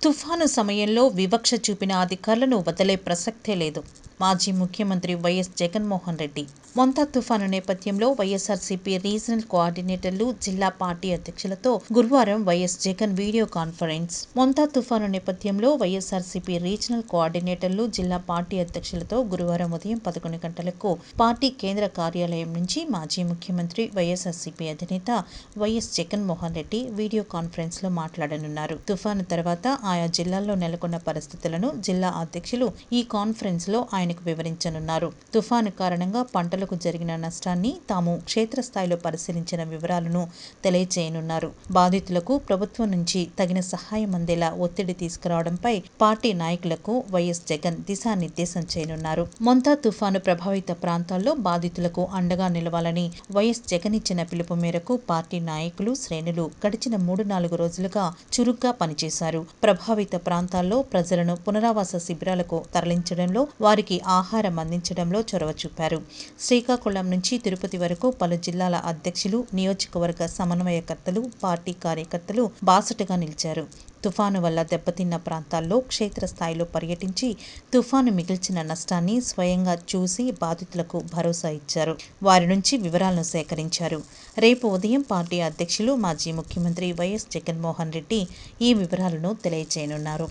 తుఫాను సమయంలో వివక్ష చూపిన అధికారులను వదిలే ప్రసక్తే లేదు. మాజీ ముఖ్యమంత్రి వైఎస్ జగన్మోహన్ రెడ్డి. మొంతా తుఫాను నేపథ్యంలో వైఎస్ఆర్సీపీ రీజనల్ కోఆర్డినేటర్లు, జిల్లా పార్టీ అధ్యక్షులతో గురువారం YS Jagan video conference. Montha తుఫాను నేపథ్యంలో వైఎస్ఆర్సీపీ రీజనల్ కోఆర్డినేటర్లు, జిల్లా పార్టీ అధ్యక్షులతో గురువారం ఉదయం 11 గంటలకు పార్టీ కేంద్ర కార్యాలయం నుంచి మాజీ ముఖ్యమంత్రి, వైఎస్ఆర్సీపీ అధినేత YS Jaganmohan Reddy video conference లో మాట్లాడనున్నారు. తుఫాను తర్వాత ఆయా జిల్లాల్లో నెలకొన్న పరిస్థితులను జిల్లా అధ్యక్షులు ఈ కాన్ఫరెన్స్ లో ఆయనకు వివరించనున్నారు. తుఫాను కారణంగా పంటలకు జరిగిన నష్టాన్ని తాము క్షేత్రస్థాయిలో పరిశీలించిన వివరాలను తెలియజేయనున్నారు. బాధితులకు ప్రభుత్వం నుంచి తగిన సహాయం అందేలా ఒత్తిడి తీసుకురావడంపై పార్టీ నాయకులకు వైఎస్ జగన్ దిశానిర్దేశం చేయనున్నారు. మొంతా తుఫాను ప్రభావిత ప్రాంతాల్లో బాధితులకు అండగా నిలవాలని వైఎస్ జగన్ ఇచ్చిన పిలుపు మేరకు పార్టీ నాయకులు, శ్రేణులు గడిచిన 3-4 రోజులుగా చురుగ్గా పనిచేశారు. ప్రభావిత ప్రాంతాల్లో ప్రజలను పునరావాస శిబిరాలకు తరలించడంలో, వారికి ఆహారం అందించడంలో చొరవ చూపారు. శ్రీకాకుళం నుంచి తిరుపతి వరకు పలు జిల్లాల అధ్యక్షులు, నియోజకవర్గ సమన్వయకర్తలు, పార్టీ కార్యకర్తలు బాసటగా నిలిచారు. తుఫాను వల్ల దెబ్బతిన్న ప్రాంతాల్లో క్షేత్రస్థాయిలో పర్యటించి తుఫాను మిగిల్చిన నష్టాన్ని స్వయంగా చూసి బాధితులకు భరోసా ఇచ్చారు. వారి నుంచి వివరాలను సేకరించారు. రేపు ఉదయం పార్టీ అధ్యక్షులు, మాజీ ముఖ్యమంత్రి వైఎస్ జగన్మోహన్ రెడ్డి ఈ వివరాలను తెలియజేయనున్నారు.